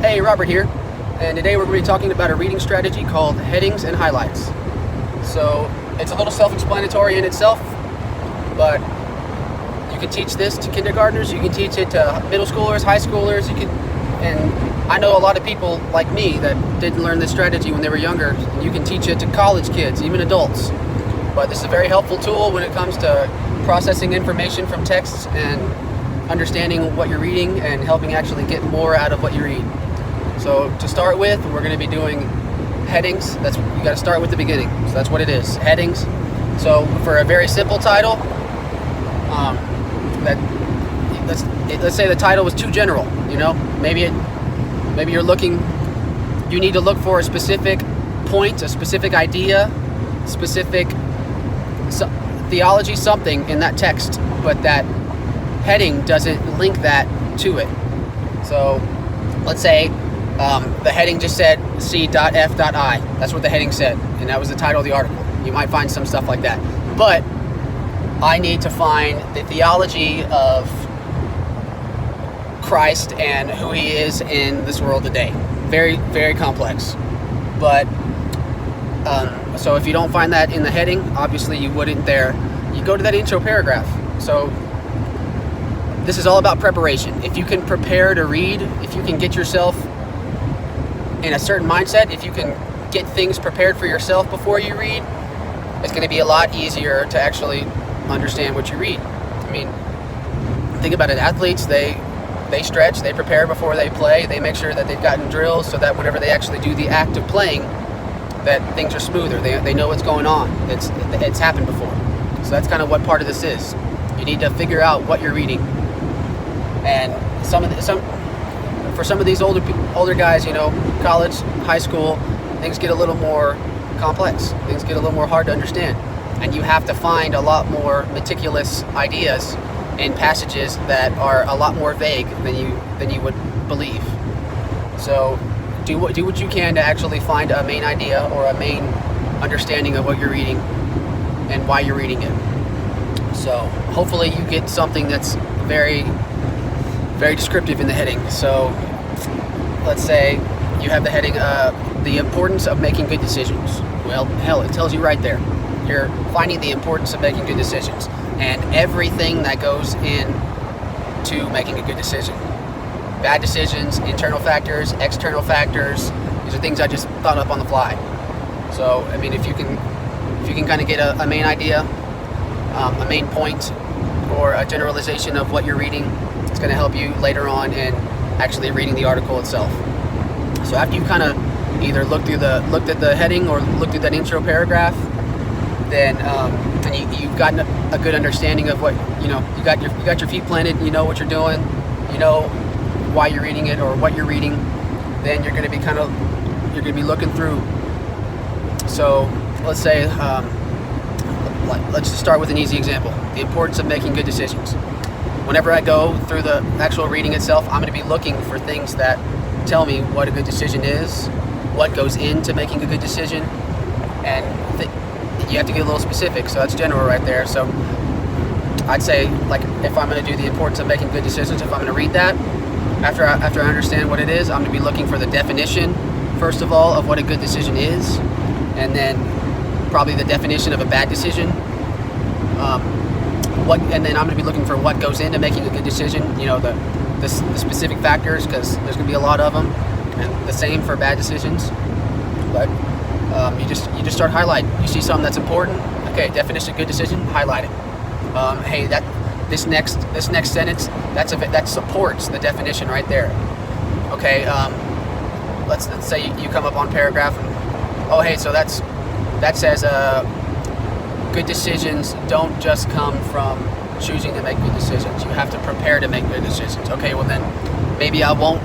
Hey, Robert here, and today we're going to be talking about a reading strategy called headings and highlights. So it's a little self-explanatory in itself, but you can teach this to kindergartners, you can teach it to middle schoolers, high schoolers, and I know a lot of people like me that didn't learn this strategy when they were younger, and you can teach it to college kids, even adults. But this is a very helpful tool when it comes to processing information from texts and understanding what you're reading and helping actually get more out of what you read. So to start with, we're going to be doing headings. You got to start with the beginning. So that's what it is, headings. So for a very simple title, let's say the title was too general. You know, maybe you need to look for a specific point, a specific idea, specific theology, something in that text, but that heading doesn't link that to it. So let's say the heading just said C.F.I. That's what the heading said, and that was the title of the article. You might find some stuff like that. But I need to find the theology of Christ and who he is in this world today. Very, very complex. But so if you don't find that in the heading, obviously you wouldn't there. You go to that intro paragraph. So this is all about preparation. If you can prepare to read, if you can get yourself in a certain mindset, if you can get things prepared for yourself before you read, it's going to be a lot easier to actually understand what you read. I mean, think about it. Athletes, they stretch, they prepare before they play, they make sure that they've gotten drills so that whenever they actually do the act of playing, that things are smoother. They know what's going on. It's happened before. So that's kind of what part of this is. You need to figure out what you're reading. And for some of these older guys, you know, college, high school, things get a little more complex. Things get a little more hard to understand, and you have to find a lot more meticulous ideas in passages that are a lot more vague than you would believe. So do what you can to actually find a main idea or a main understanding of what you're reading and why you're reading it. So hopefully you get something that's very, very descriptive in the heading. So let's say you have the heading, the importance of making good decisions. Well, hell, it tells you right there. You're finding the importance of making good decisions and everything that goes into making a good decision. Bad decisions, internal factors, external factors. These are things I just thought up on the fly. So, I mean, if you can kind of get a main idea, a main point, or a generalization of what you're reading, it's going to help you later on in actually reading the article itself. So after you kind of either looked at the heading or looked at that intro paragraph, then and you've gotten a good understanding of what you got your feet planted, you know what you're doing, you know why you're reading it or what you're reading, then you're going to be looking through. So let's say let's just start with an easy example: the importance of making good decisions. Whenever I go through the actual reading itself, I'm going to be looking for things that tell me what a good decision is, what goes into making a good decision, and you have to get a little specific. So that's general right there. So I'd say, like, if I'm going to do the importance of making good decisions, if I'm going to read that, after I understand what it is, I'm going to be looking for the definition, first of all, of what a good decision is, and then probably the definition of a bad decision. And then I'm going to be looking for what goes into making a good decision, you know, the specific factors, because there's going to be a lot of them, and the same for bad decisions. But you just start highlighting. You see something that's important, okay, definition of good decision, highlight it. Hey, this next sentence, that supports the definition right there. Okay, let's say you come up on paragraph, and, oh hey, so that says good decisions don't just come from choosing to make good decisions. You have to prepare to make good decisions. Okay, well then maybe I won't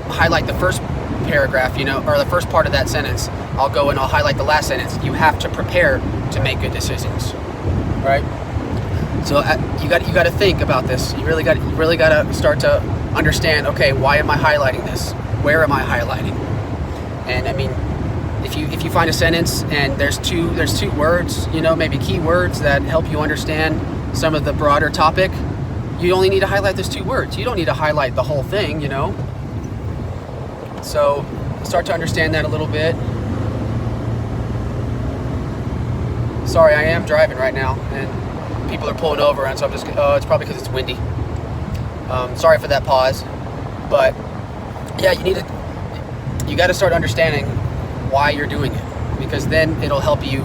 highlight the first paragraph, you know, or the first part of that sentence. I'll go and I'll highlight the last sentence. You have to prepare to make good decisions. All right? So you got to think about this. You really got to start to understand, okay, why am I highlighting this? Where am I highlighting? And I mean, if you find a sentence and there's two words, you know, maybe key words that help you understand some of the broader topic, you only need to highlight those 2 words. You don't need to highlight the whole thing, you know. So start to understand that a little bit. Sorry, I am driving right now, and people are pulling over, and so I'm just, it's probably because it's windy. Sorry for that pause, but yeah, you got to start understanding why you're doing it, because then it'll help you.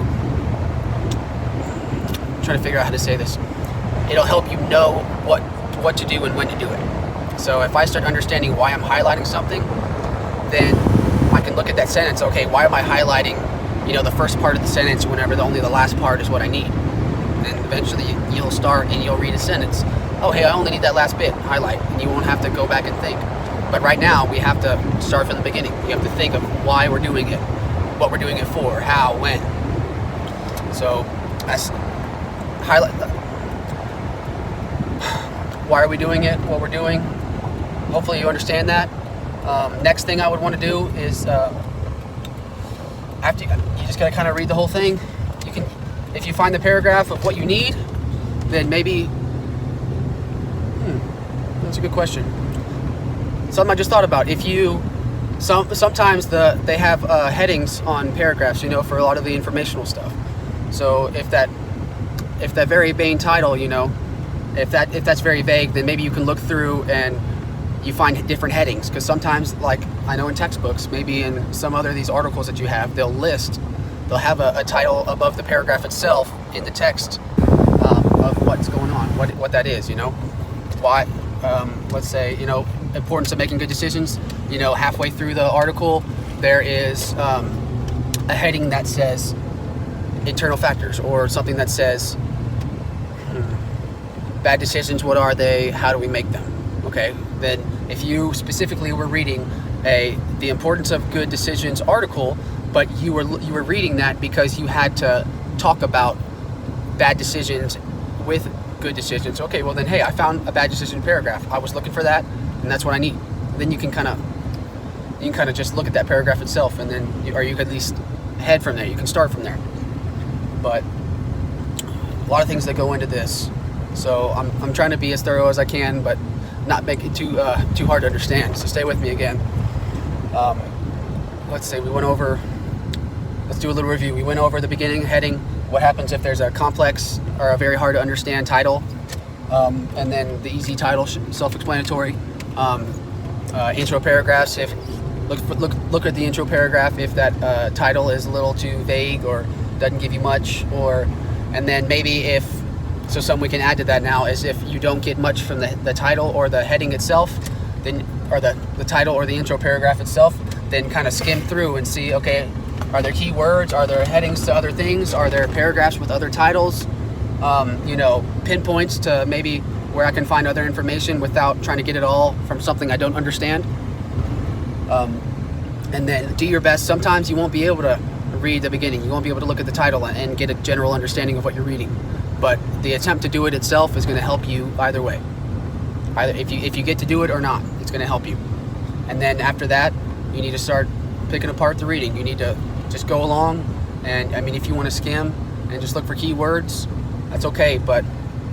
I'm trying to figure out how to say this. It'll help you know what to do and when to do it. So if I start understanding why I'm highlighting something, then I can look at that sentence. Okay, why am I highlighting, the first part of the sentence whenever only the last part is what I need? Then eventually you'll start and you'll read a sentence. Oh, hey, I only need that last bit, highlight, and you won't have to go back and think. But right now, we have to start from the beginning. We have to think of why we're doing it, what we're doing it for, how, when. So, that's highlight. Why are we doing it? What we're doing? Hopefully, you understand that. Next thing I would want to do is after you just gotta kind of read the whole thing. You can, if you find the paragraph of what you need, then maybe. That's a good question. Something I just thought about. If you, sometimes they have headings on paragraphs, for a lot of the informational stuff. So if that very vague title, if that's very vague, then maybe you can look through and you find different headings. Because sometimes, like I know in textbooks, maybe in some other of these articles that you have, they'll have a title above the paragraph itself in the text of what's going on, what that is, why. Let's say, importance of making good decisions. Halfway through the article, there is a heading that says internal factors, or something that says bad decisions, what are they, how do we make them? Okay, then if you specifically were reading the importance of good decisions article, but you were reading that because you had to talk about bad decisions with good decisions. Okay, well then, hey, I found a bad decision paragraph. I was looking for that, and that's what I need. Then you can kind of just look at that paragraph itself, and then you can at least head from there. You can start from there. But a lot of things that go into this, so I'm trying to be as thorough as I can, but not make it too hard to understand. So stay with me again. Let's say we went over. Let's do a little review. We went over the beginning heading. What happens if there's a complex or a very hard to understand title, and then the easy title, self-explanatory. Intro paragraphs. If look at the intro paragraph if that title is a little too vague or doesn't give you much, and then maybe something we can add to that now is if you don't get much from the title or the heading itself, then or the title or the intro paragraph itself, then kind of skim through and see, okay, are there keywords? Are there headings to other things? Are there paragraphs with other titles? Pinpoints to maybe where I can find other information without trying to get it all from something I don't understand. And then do your best. Sometimes you won't be able to read the beginning. You won't be able to look at the title and get a general understanding of what you're reading. But the attempt to do it itself is going to help you either way. Either if you get to do it or not, it's going to help you. And then after that, you need to start picking apart the reading. You need to just go along, and if you want to skim and just look for keywords, that's okay. But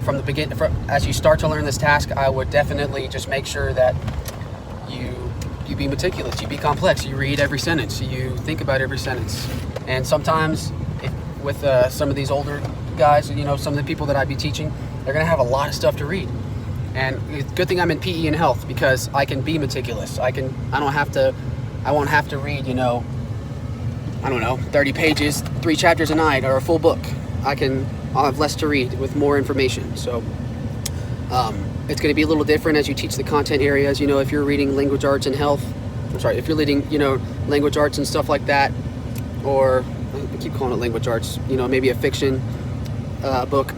from the beginning, as you start to learn this task, I would definitely just make sure that you be meticulous, you be complex, you read every sentence, you think about every sentence. And sometimes, with some of these older guys, some of the people that I'd be teaching, they're going to have a lot of stuff to read. And it's a good thing I'm in PE and health, because I can be meticulous. I won't have to read, 30 pages, 3 chapters a night, or a full book. I'll have less to read with more information. So it's going to be a little different as you teach the content areas. If you're reading language arts and health, if you're reading, language arts and stuff like that, or I keep calling it language arts, maybe a fiction book,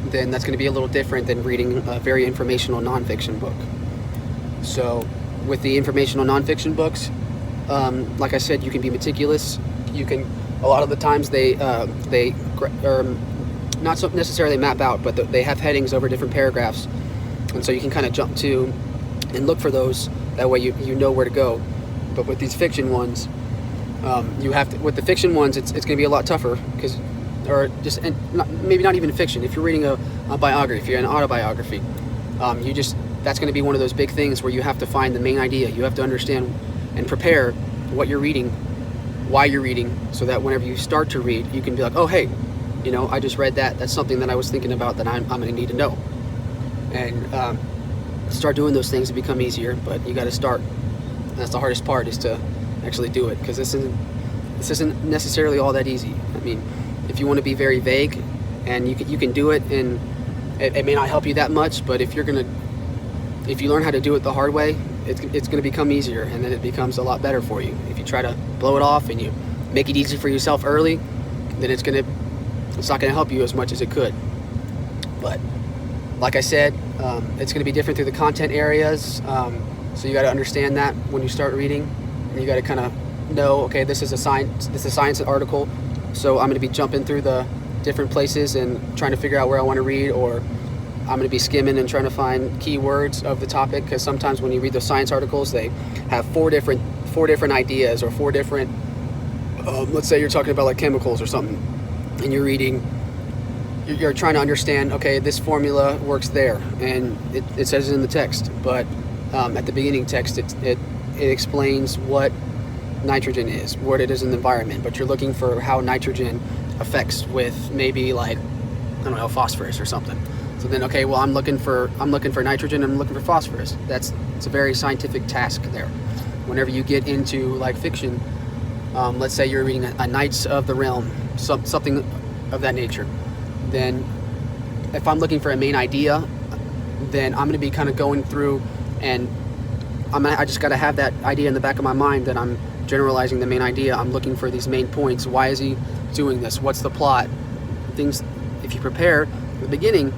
then that's going to be a little different than reading a very informational nonfiction book. So with the informational nonfiction books, like I said, you can be meticulous. You can, a lot of the times they not so necessarily map out, but they have headings over different paragraphs, and so you can kind of jump to and look for those. That way you know where to go. But with these fiction ones, you have to. With the fiction ones, it's going to be a lot tougher maybe not even fiction. If you're reading a biography, an autobiography, that's going to be one of those big things where you have to find the main idea. You have to understand and prepare what you're reading, why you're reading, so that whenever you start to read, you can be like, oh, hey, I just read that. That's something that I was thinking about that I'm going to need to know. And start doing those things to become easier, but you got to start. And that's the hardest part, is to actually do it, because this isn't necessarily all that easy. I mean, if you want to be very vague, and you can do it, and it may not help you that much, but if you learn how to do it the hard way, it's going to become easier, and then it becomes a lot better for you. If you try to blow it off and you make it easy for yourself early, then it's not going to help you as much as it could. But like I said, it's going to be different through the content areas, so you got to understand that when you start reading. You got to kind of know, okay, this is a science article, so I'm going to be jumping through the different places and trying to figure out where I want to read, or I'm going to be skimming and trying to find keywords of the topic, because sometimes when you read those science articles, they have four different ideas, or four different, let's say you're talking about like chemicals or something, and you're trying to understand, okay, this formula works there, and it says it in the text, but at the beginning text, it explains what nitrogen is, what it is in the environment, but you're looking for how nitrogen affects with maybe, like, I don't know, phosphorus or something. So then, okay, well, I'm looking for nitrogen, I'm looking for phosphorus. It's a very scientific task there. Whenever you get into like fiction, let's say you're reading a Knights of the Realm, something of that nature, then if I'm looking for a main idea, then I'm going to be kind of going through, and I just got to have that idea in the back of my mind that I'm generalizing the main idea. I'm looking for these main points. Why is he doing this? What's the plot? Things. If you prepare at the beginning,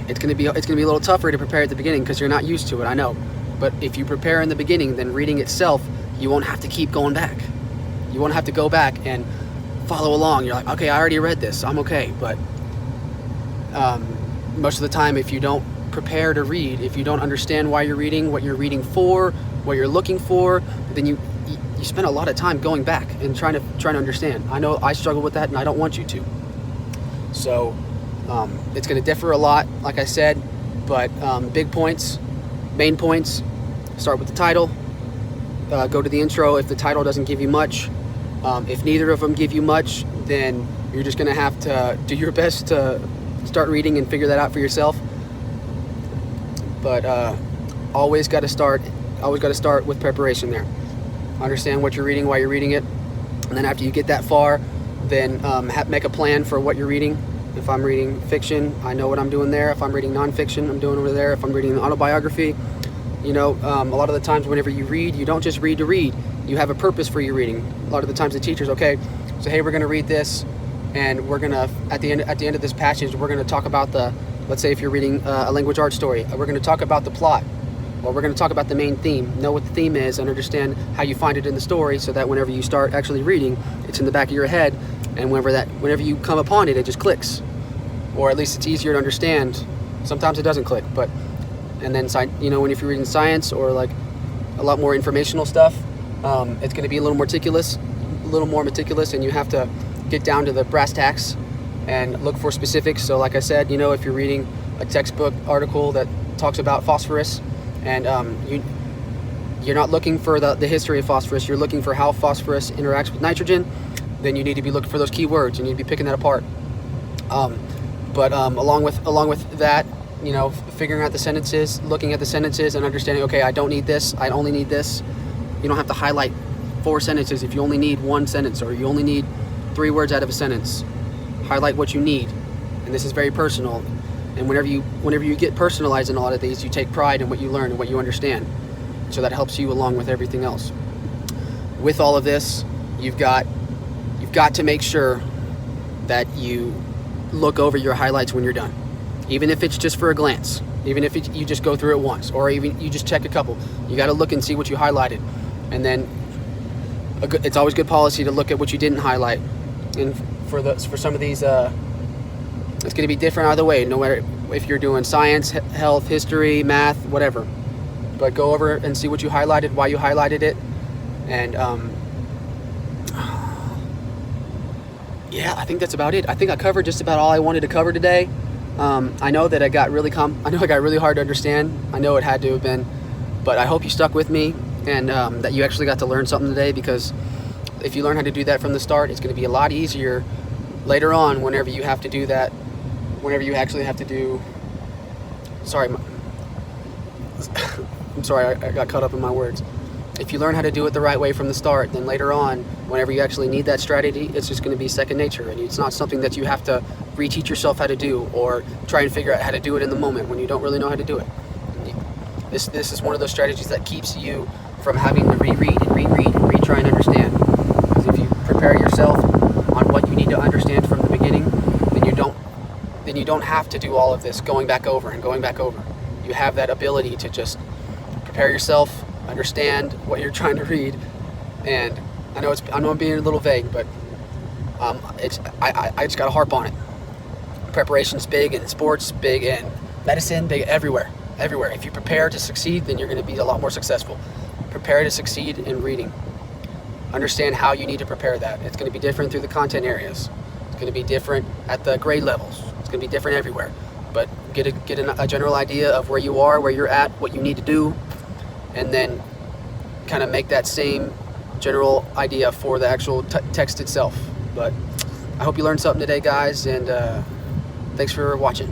it's gonna be a little tougher to prepare at the beginning because you're not used to it. I know, but if you prepare in the beginning, then reading itself, you won't have to keep going back. You won't have to go back and follow along. You're like, okay, I already read this. I'm okay. But most of the time, if you don't prepare to read, if you don't understand why you're reading, what you're reading for, what you're looking for, then you spend a lot of time going back and trying to understand. I know I struggle with that, and I don't want you to. So it's going to differ a lot, like I said, but big points, main points, start with the title, go to the intro. If the title doesn't give you much, if neither of them give you much, then you're just going to have to do your best to start reading and figure that out for yourself. But always got to start with preparation there. Understand what you're reading, why you're reading it, and then after you get that far, then make a plan for what you're reading. If I'm reading fiction, I know what I'm doing there. If I'm reading nonfiction, I'm doing over there. If I'm reading an autobiography, a lot of the times whenever you read, you don't just read to read. You have a purpose for your reading. A lot of the times the teacher's, okay, so hey, we're going to read this, and we're going to, at the end of this passage, we're going to talk about let's say if you're reading a language arts story, we're going to talk about the plot, or we're going to talk about the main theme, know what the theme is, and understand how you find it in the story, so that whenever you start actually reading, it's in the back of your head, and whenever you come upon it, it just clicks, or at least it's easier to understand. Sometimes it doesn't click, but, and then, when if you're reading science or like a lot more informational stuff, it's going to be a little more meticulous, and you have to get down to the brass tacks and look for specifics. So like I said, if you're reading a textbook article that talks about phosphorus, and you're not looking for the history of phosphorus, you're looking for how phosphorus interacts with nitrogen, then you need to be looking for those keywords. You need to be picking that apart. But along with that, figuring out the sentences, looking at the sentences and understanding, okay, I don't need this, I only need this. You don't have to highlight 4 sentences if you only need 1 sentence, or you only need 3 words out of a sentence. Highlight what you need. And this is very personal. And whenever you get personalized in a lot of these, you take pride in what you learn and what you understand. So that helps you along with everything else. With all of this, you've got to make sure that you look over your highlights when you're done. Even if it's just for a glance. Even if you just go through it once, or even you just check a couple. You got to look and see what you highlighted. And then it's always good policy to look at what you didn't highlight. And for some of these, it's going to be different either way, no matter if you're doing science, health, history, math, whatever. But go over and see what you highlighted, why you highlighted it, and yeah, I think that's about it. I think I covered just about all I wanted to cover today. I know that I got really hard to understand. I know it had to have been, but I hope you stuck with me. and that you actually got to learn something today, because if you learn how to do that from the start, it's going to be a lot easier later on whenever you have to do that, whenever you actually have to do, sorry, I'm sorry, I got caught up in my words. If you learn how to do it the right way from the start, then later on, whenever you actually need that strategy, it's just going to be second nature, and it's not something that you have to reteach yourself how to do or try and figure out how to do it in the moment when you don't really know how to do it. This is one of those strategies that keeps you from having to reread and reread and retry and understand. Because if you prepare yourself on what you need to understand from the beginning, then you don't have to do all of this going back over and going back over. You have that ability to just prepare yourself, understand what you're trying to read, and I know I'm being a little vague, but I just gotta harp on it. Preparation's big in sports, big in medicine, big everywhere. If you prepare to succeed, then you're going to be a lot more successful. Prepare to succeed in reading. Understand how you need to prepare that. It's going to be different through the content areas. It's going to be different at the grade levels. It's going to be different everywhere. But get a general idea of where you are, where you're at, what you need to do, and then kind of make that same general idea for the actual text itself. But I hope you learned something today, guys, and thanks for watching.